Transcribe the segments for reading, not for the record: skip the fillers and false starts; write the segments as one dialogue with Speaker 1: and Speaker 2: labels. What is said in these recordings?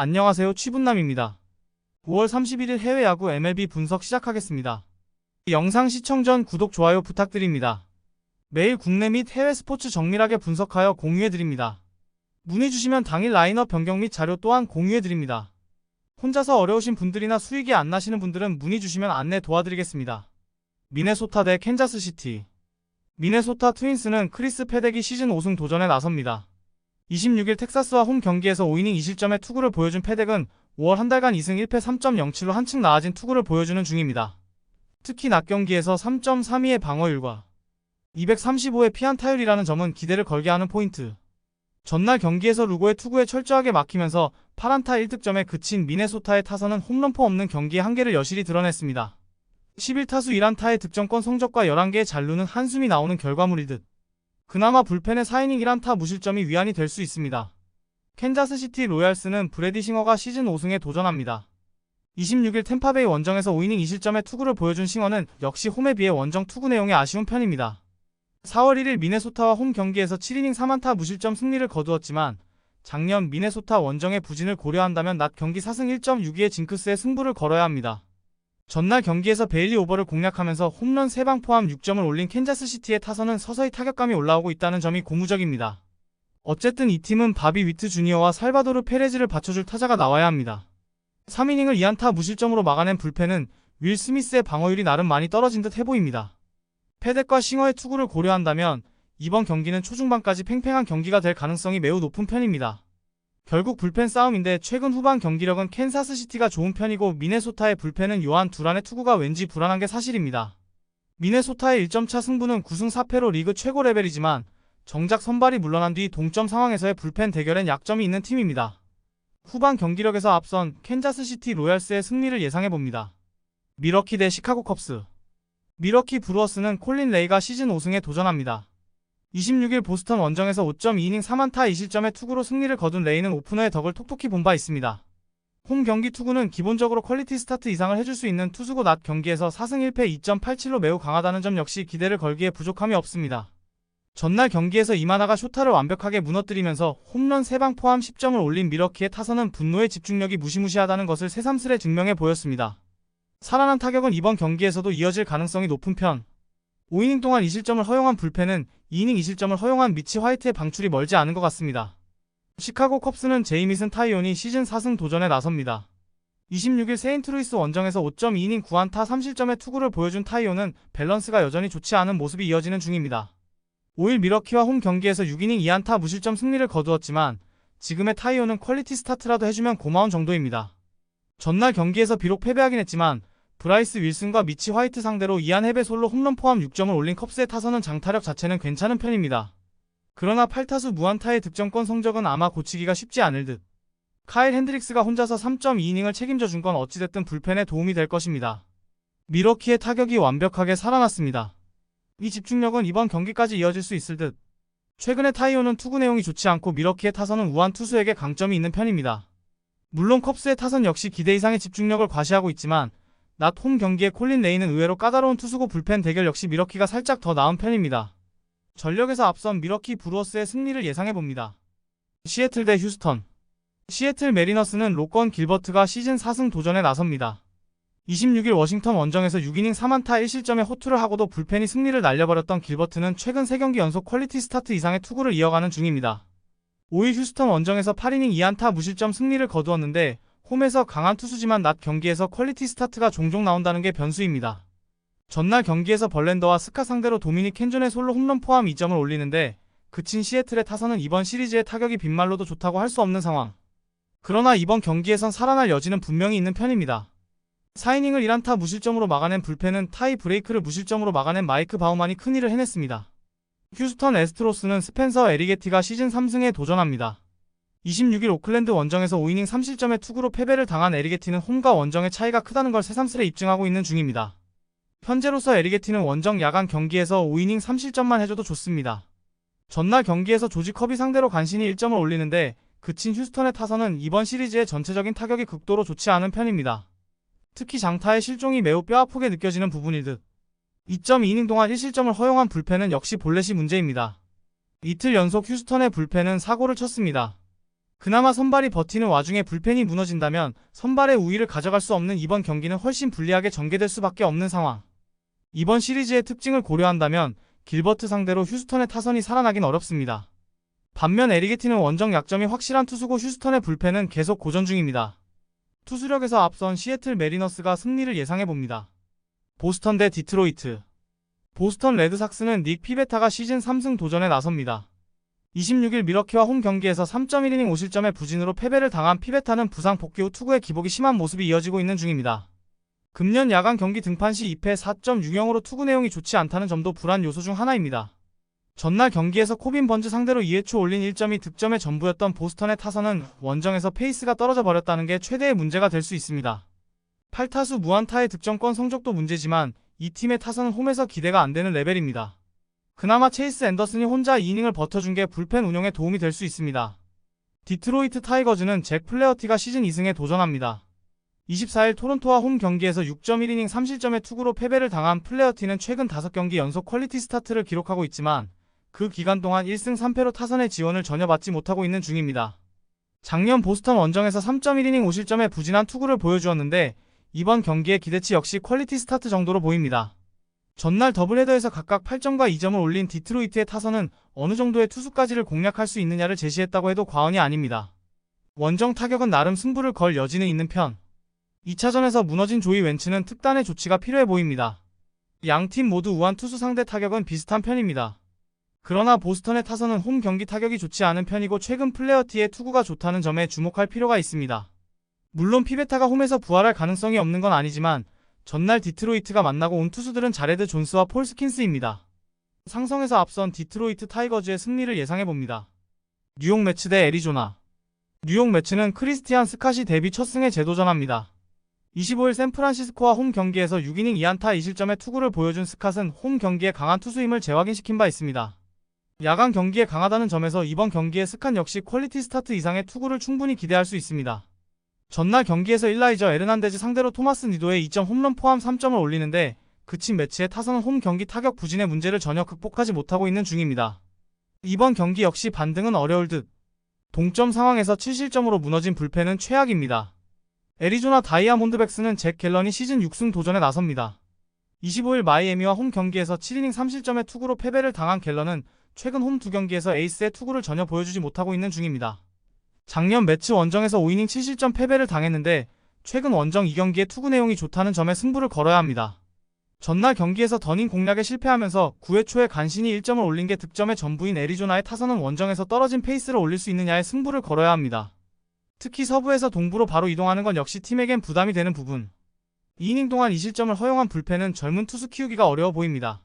Speaker 1: 안녕하세요, 취분남입니다. 5월 31일 해외 야구 MLB 분석 시작하겠습니다. 영상 시청 전 구독, 좋아요 부탁드립니다. 매일 국내 및 해외 스포츠 정밀하게 분석하여 공유해드립니다. 문의 주시면 당일 라인업 변경 및 자료 또한 공유해드립니다. 혼자서 어려우신 분들이나 수익이 안 나시는 분들은 문의 주시면 안내 도와드리겠습니다. 미네소타 대 캔자스시티. 미네소타 트윈스는 크리스 패덱이 시즌 5승 도전에 나섭니다. 26일 텍사스와 홈 경기에서 5이닝 2실점의 투구를 보여준 패덱은 5월 한 달간 2승 1패 3.07로 한층 나아진 투구를 보여주는 중입니다. 특히 낮 경기에서 3.32의 방어율과 235의 피안타율이라는 점은 기대를 걸게 하는 포인트. 전날 경기에서 루고의 투구에 철저하게 막히면서 8안타 1득점에 그친 미네소타의 타선은 홈런포 없는 경기의 한계를 여실히 드러냈습니다. 11타수 1안타의 득점권 성적과 11개의 잔루는 한숨이 나오는 결과물일 듯. 그나마 불펜의 4이닝 1안타 무실점이 위안이 될 수 있습니다. 캔자스시티 로얄스는 브래디 싱어가 시즌 5승에 도전합니다. 26일 템파베이 원정에서 5이닝 2실점의 투구를 보여준 싱어는 역시 홈에 비해 원정 투구 내용이 아쉬운 편입니다. 4월 1일 미네소타와 홈 경기에서 7이닝 3안타 무실점 승리를 거두었지만 작년 미네소타 원정의 부진을 고려한다면 낮 경기 4승 1.62의 징크스에 승부를 걸어야 합니다. 전날 경기에서 베일리 오버를 공략하면서 홈런 3방 포함 6점을 올린 캔자스시티의 타선은 서서히 타격감이 올라오고 있다는 점이 고무적입니다. 어쨌든 이 팀은 바비 위트 주니어와 살바도르 페레즈를 받쳐줄 타자가 나와야 합니다. 3이닝을 2안타 무실점으로 막아낸 불펜은 윌 스미스의 방어율이 나름 많이 떨어진 듯 해보입니다. 패덱과 싱어의 투구를 고려한다면 이번 경기는 초중반까지 팽팽한 경기가 될 가능성이 매우 높은 편입니다. 결국 불펜 싸움인데 최근 후반 경기력은 캔사스시티가 좋은 편이고 미네소타의 불펜은 요한 두란의 투구가 왠지 불안한 게 사실입니다. 미네소타의 1점차 승부는 9승 4패로 리그 최고 레벨이지만 정작 선발이 물러난 뒤 동점 상황에서의 불펜 대결엔 약점이 있는 팀입니다. 후반 경기력에서 앞선 캔자스시티 로얄스의 승리를 예상해봅니다. 미러키 대 시카고 컵스. 미러키 브루어스는 콜린 레이가 시즌 5승에 도전합니다. 26일 보스턴 원정에서 5.2이닝 3안타 2실점의 투구로 승리를 거둔 레이는 오프너의 덕을 톡톡히 본 바 있습니다. 홈 경기 투구는 기본적으로 퀄리티 스타트 이상을 해줄 수 있는 투수고 낮 경기에서 4승 1패 2.87로 매우 강하다는 점 역시 기대를 걸기에 부족함이 없습니다. 전날 경기에서 이마나가 쇼타를 완벽하게 무너뜨리면서 홈런 3방 포함 10점을 올린 미러키의 타선은 분노의 집중력이 무시무시하다는 것을 새삼스레 증명해 보였습니다. 살아난 타격은 이번 경기에서도 이어질 가능성이 높은 편. 5이닝 동안 2실점을 허용한 불펜은 2이닝 2실점을 허용한 미치 화이트의 방출이 멀지 않은 것 같습니다. 시카고 컵스는 제이미슨 타이온이 시즌 4승 도전에 나섭니다. 26일 세인트루이스 원정에서 5.2이닝 9안타 3실점의 투구를 보여준 타이온은 밸런스가 여전히 좋지 않은 모습이 이어지는 중입니다. 5일 미러키와 홈 경기에서 6이닝 2안타 무실점 승리를 거두었지만 지금의 타이온은 퀄리티 스타트라도 해주면 고마운 정도입니다. 전날 경기에서 비록 패배하긴 했지만 브라이스 윌슨과 미치 화이트 상대로 이안 헤베 솔로 홈런 포함 6점을 올린 컵스의 타선은 장타력 자체는 괜찮은 편입니다. 그러나 8타수 무안타의 득점권 성적은 아마 고치기가 쉽지 않을 듯. 카일 핸드릭스가 혼자서 3.2이닝을 책임져 준 건 어찌됐든 불펜에 도움이 될 것입니다. 미러키의 타격이 완벽하게 살아났습니다. 이 집중력은 이번 경기까지 이어질 수 있을 듯. 최근에 타이온은 투구 내용이 좋지 않고 미러키의 타선은 우한 투수에게 강점이 있는 편입니다. 물론 컵스의 타선 역시 기대 이상의 집중력을 과시하고 있지만 낮 홈 경기에 콜린 레이는 의외로 까다로운 투수고 불펜 대결 역시 미러키가 살짝 더 나은 편입니다. 전력에서 앞선 미러키 브루어스의 승리를 예상해봅니다. 시애틀 대 휴스턴. 시애틀 메리너스는 로건 길버트가 시즌 4승 도전에 나섭니다. 26일 워싱턴 원정에서 6이닝 3안타 1실점의 호투를 하고도 불펜이 승리를 날려버렸던 길버트는 최근 3경기 연속 퀄리티 스타트 이상의 투구를 이어가는 중입니다. 5일 휴스턴 원정에서 8이닝 2안타 무실점 승리를 거두었는데 홈에서 강한 투수지만 낮 경기에서 퀄리티 스타트가 종종 나온다는 게 변수입니다. 전날 경기에서 벌랜더와 스카 상대로 도미닉 캔존의 솔로 홈런 포함 2점을 올리는데 그친 시애틀의 타선은 이번 시리즈의 타격이 빈말로도 좋다고 할 수 없는 상황. 그러나 이번 경기에선 살아날 여지는 분명히 있는 편입니다. 4이닝을 1안타 무실점으로 막아낸 불펜은 타이 브레이크를 무실점으로 막아낸 마이크 바우만이 큰일을 해냈습니다. 휴스턴 애스트로스는 스펜서 에리게티가 시즌 3승에 도전합니다. 26일 오클랜드 원정에서 5이닝 3실점의 투구로 패배를 당한 에리게티는 홈과 원정의 차이가 크다는 걸 새삼스레 입증하고 있는 중입니다. 현재로서 에리게티는 원정 야간 경기에서 5이닝 3실점만 해줘도 좋습니다. 전날 경기에서 조지 커비 상대로 간신히 1점을 올리는데 그친 휴스턴의 타선은 이번 시리즈의 전체적인 타격이 극도로 좋지 않은 편입니다. 특히 장타의 실종이 매우 뼈아프게 느껴지는 부분일 듯. 2.2이닝 동안 1실점을 허용한 불펜은 역시 볼넷이 문제입니다. 이틀 연속 휴스턴의 불펜은 사고를 쳤습니다. 그나마 선발이 버티는 와중에 불펜이 무너진다면 선발의 우위를 가져갈 수 없는 이번 경기는 훨씬 불리하게 전개될 수밖에 없는 상황. 이번 시리즈의 특징을 고려한다면 길버트 상대로 휴스턴의 타선이 살아나긴 어렵습니다. 반면 에리게티는 원정 약점이 확실한 투수고 휴스턴의 불펜은 계속 고전 중입니다. 투수력에서 앞선 시애틀 메리너스가 승리를 예상해봅니다. 보스턴 대 디트로이트. 보스턴 레드삭스는 닉 피베타가 시즌 3승 도전에 나섭니다. 26일 밀워키와 홈 경기에서 3.1이닝 5실점의 부진으로 패배를 당한 피베타는 부상 복귀 후 투구의 기복이 심한 모습이 이어지고 있는 중입니다. 금년 야간 경기 등판 시 2패 4.60으로 투구 내용이 좋지 않다는 점도 불안 요소 중 하나입니다. 전날 경기에서 코빈 번즈 상대로 2회 초 올린 1점이 득점의 전부였던 보스턴의 타선은 원정에서 페이스가 떨어져 버렸다는 게 최대의 문제가 될 수 있습니다. 8타수 무안타의 득점권 성적도 문제지만 이 팀의 타선은 홈에서 기대가 안 되는 레벨입니다. 그나마 체이스 앤더슨이 혼자 2이닝을 버텨준 게 불펜 운용에 도움이 될 수 있습니다. 디트로이트 타이거즈는 잭 플레어티가 시즌 2승에 도전합니다. 24일 토론토와 홈 경기에서 6.1이닝 3실점의 투구로 패배를 당한 플레어티는 최근 5경기 연속 퀄리티 스타트를 기록하고 있지만 그 기간 동안 1승 3패로 타선의 지원을 전혀 받지 못하고 있는 중입니다. 작년 보스턴 원정에서 3.1이닝 5실점의 부진한 투구를 보여주었는데 이번 경기의 기대치 역시 퀄리티 스타트 정도로 보입니다. 전날 더블헤더에서 각각 8점과 2점을 올린 디트로이트의 타선은 어느 정도의 투수까지를 공략할 수 있느냐를 제시했다고 해도 과언이 아닙니다. 원정 타격은 나름 승부를 걸 여지는 있는 편. 2차전에서 무너진 조이 웬츠는 특단의 조치가 필요해 보입니다. 양팀 모두 우한 투수 상대 타격은 비슷한 편입니다. 그러나 보스턴의 타선은 홈 경기 타격이 좋지 않은 편이고 최근 플레어티의 투구가 좋다는 점에 주목할 필요가 있습니다. 물론 피베타가 홈에서 부활할 가능성이 없는 건 아니지만 전날 디트로이트가 만나고 온 투수들은 자레드 존스와 폴 스킨스입니다. 상성에서 앞선 디트로이트 타이거즈의 승리를 예상해봅니다. 뉴욕 매츠 대 애리조나. 뉴욕 매츠는 크리스티안 스캇이 데뷔 첫 승에 재도전합니다. 25일 샌프란시스코와 홈 경기에서 6이닝 2안타 2실점의 투구를 보여준 스캇은 홈 경기에 강한 투수임을 재확인시킨 바 있습니다. 야간 경기에 강하다는 점에서 이번 경기에 스캇 역시 퀄리티 스타트 이상의 투구를 충분히 기대할 수 있습니다. 전날 경기에서 일라이저 에르난데즈 상대로 토마스 니도의 2점 홈런 포함 3점을 올리는데 그친 매치의 타선은 홈 경기 타격 부진의 문제를 전혀 극복하지 못하고 있는 중입니다. 이번 경기 역시 반등은 어려울 듯. 동점 상황에서 7실점으로 무너진 불펜은 최악입니다. 애리조나 다이아몬드백스는 잭 갤런이 시즌 6승 도전에 나섭니다. 25일 마이애미와 홈 경기에서 7이닝 3실점의 투구로 패배를 당한 갤런은 최근 홈 2경기에서 에이스의 투구를 전혀 보여주지 못하고 있는 중입니다. 작년 매치 원정에서 5이닝 7실점 패배를 당했는데 최근 원정 2경기의 투구 내용이 좋다는 점에 승부를 걸어야 합니다. 전날 경기에서 더닝 공략에 실패하면서 9회 초에 간신히 1점을 올린 게 득점의 전부인 애리조나의 타선은 원정에서 떨어진 페이스를 올릴 수 있느냐에 승부를 걸어야 합니다. 특히 서부에서 동부로 바로 이동하는 건 역시 팀에겐 부담이 되는 부분. 2이닝 동안 2실점을 허용한 불펜은 젊은 투수 키우기가 어려워 보입니다.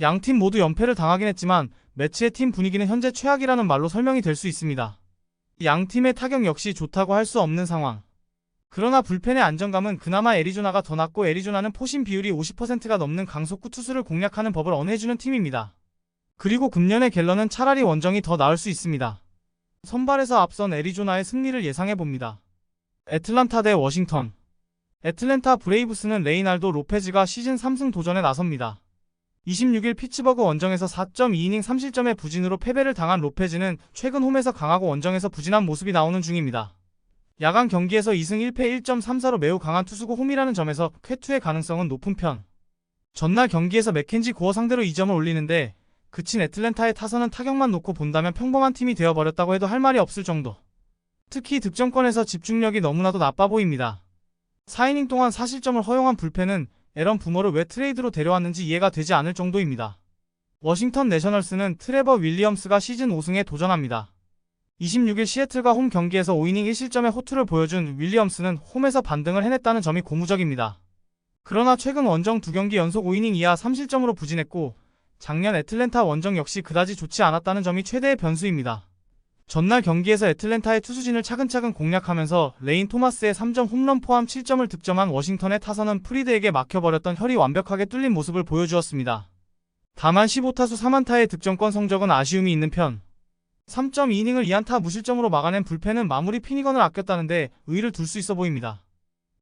Speaker 1: 양팀 모두 연패를 당하긴 했지만 매치의 팀 분위기는 현재 최악이라는 말로 설명이 될 수 있습니다. 양팀의 타격 역시 좋다고 할 수 없는 상황. 그러나 불펜의 안정감은 그나마 애리조나가 더 낮고 애리조나는 포심 비율이 50%가 넘는 강속구 투수를 공략하는 법을 언해주는 팀입니다. 그리고 금년의 갤런은 차라리 원정이 더 나을 수 있습니다. 선발에서 앞선 애리조나의 승리를 예상해봅니다. 애틀란타 대 워싱턴. 애틀랜타 브레이브스는 레이날도 로페즈가 시즌 3승 도전에 나섭니다. 26일 피츠버그 원정에서 4.2이닝 3실점의 부진으로 패배를 당한 로페즈는 최근 홈에서 강하고 원정에서 부진한 모습이 나오는 중입니다. 야간 경기에서 2승 1패 1.34로 매우 강한 투수고 홈이라는 점에서 쾌투의 가능성은 높은 편. 전날 경기에서 맥켄지 고어 상대로 2점을 올리는데 그친 애틀랜타의 타선은 타격만 놓고 본다면 평범한 팀이 되어버렸다고 해도 할 말이 없을 정도. 특히 득점권에서 집중력이 너무나도 나빠 보입니다. 4이닝 동안 4실점을 허용한 불펜은 에런 부머를 왜 트레이드로 데려왔는지 이해가 되지 않을 정도입니다. 워싱턴 내셔널스는 트레버 윌리엄스가 시즌 5승에 도전합니다. 26일 시애틀과 홈 경기에서 5이닝 1실점의 호투를 보여준 윌리엄스는 홈에서 반등을 해냈다는 점이 고무적입니다. 그러나 최근 원정 2경기 연속 5이닝 이하 3실점으로 부진했고 작년 애틀랜타 원정 역시 그다지 좋지 않았다는 점이 최대의 변수입니다. 전날 경기에서 애틀랜타의 투수진을 차근차근 공략하면서 레인 토마스의 3점 홈런 포함 7점을 득점한 워싱턴의 타선은 프리드에게 막혀버렸던 혈이 완벽하게 뚫린 모습을 보여주었습니다. 다만 15타수 3안타의 득점권 성적은 아쉬움이 있는 편. 3.2이닝을 2안타 무실점으로 막아낸 불펜은 마무리 피니건을 아꼈다는데 의의를 둘 수 있어 보입니다.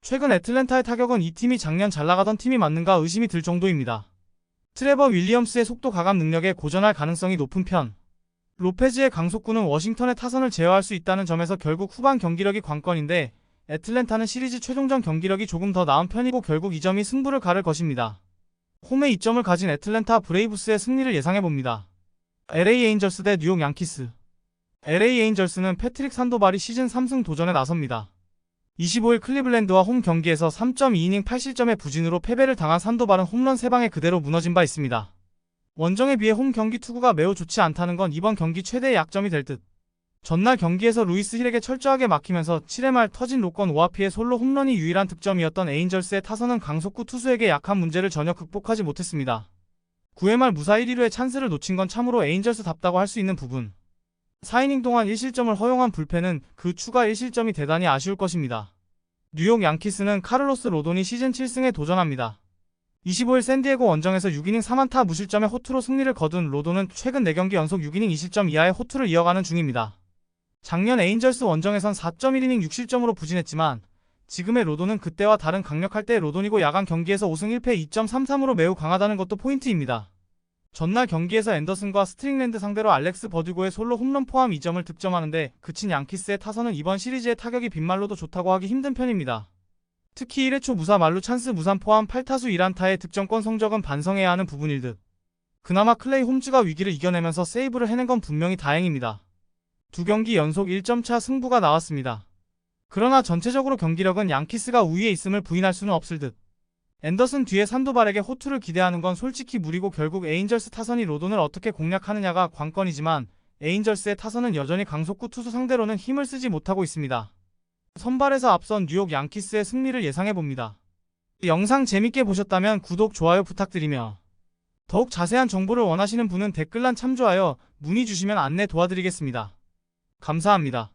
Speaker 1: 최근 애틀랜타의 타격은 이 팀이 작년 잘나가던 팀이 맞는가 의심이 들 정도입니다. 트레버 윌리엄스의 속도 가감 능력에 고전할 가능성이 높은 편. 로페즈의 강속구는 워싱턴의 타선을 제어할 수 있다는 점에서 결국 후반 경기력이 관건인데 애틀랜타는 시리즈 최종전 경기력이 조금 더 나은 편이고 결국 이 점이 승부를 가를 것입니다. 홈에 이점을 가진 애틀랜타 브레이브스의 승리를 예상해봅니다. LA 에인절스 대 뉴욕 양키스. LA 에인절스는 패트릭 산도발이 시즌 3승 도전에 나섭니다. 25일 클리블랜드와 홈 경기에서 3.2이닝 8실점의 부진으로 패배를 당한 산도발은 홈런 3방에 그대로 무너진 바 있습니다. 원정에 비해 홈 경기 투구가 매우 좋지 않다는 건 이번 경기 최대의 약점이 될 듯. 전날 경기에서 루이스 힐에게 철저하게 막히면서 7회 말 터진 로건 오하피의 솔로 홈런이 유일한 득점이었던 에인절스의 타선은 강속구 투수에게 약한 문제를 전혀 극복하지 못했습니다. 9회 말 무사 1-2루의 찬스를 놓친 건 참으로 에인절스답다고 할 수 있는 부분. 4이닝 동안 1실점을 허용한 불펜은 그 추가 1실점이 대단히 아쉬울 것입니다. 뉴욕 양키스는 카를로스 로돈이 시즌 7승에 도전합니다. 25일 샌디에고 원정에서 6이닝 3안타 무실점의 호투로 승리를 거둔 로돈은 최근 4경기 연속 6이닝 2실점 이하의 호투를 이어가는 중입니다. 작년 에인절스 원정에선 4.1이닝 6실점으로 부진했지만 지금의 로돈은 그때와 다른 강력할 때의 로돈이고 야간 경기에서 5승 1패 2.33으로 매우 강하다는 것도 포인트입니다. 전날 경기에서 앤더슨과 스트링랜드 상대로 알렉스 버듀고의 솔로 홈런 포함 2점을 득점하는데 그친 양키스의 타선은 이번 시리즈의 타격이 빗말로도 좋다고 하기 힘든 편입니다. 특히 1회 초 무사 만루 찬스 무산 포함 8타수 1안타의 득점권 성적은 반성해야 하는 부분일 듯. 그나마 클레이 홈즈가 위기를 이겨내면서 세이브를 해낸 건 분명히 다행입니다. 2경기 연속 1점차 승부가 나왔습니다. 그러나 전체적으로 경기력은 양키스가 우위에 있음을 부인할 수는 없을 듯. 앤더슨 뒤에 산도발에게 호투를 기대하는 건 솔직히 무리고 결국 에인절스 타선이 로돈을 어떻게 공략하느냐가 관건이지만 에인절스의 타선은 여전히 강속구 투수 상대로는 힘을 쓰지 못하고 있습니다. 선발에서 앞선 뉴욕 양키스의 승리를 예상해봅니다. 영상 재밌게 보셨다면 구독, 좋아요 부탁드리며 더욱 자세한 정보를 원하시는 분은 댓글란 참조하여 문의 주시면 안내 도와드리겠습니다. 감사합니다.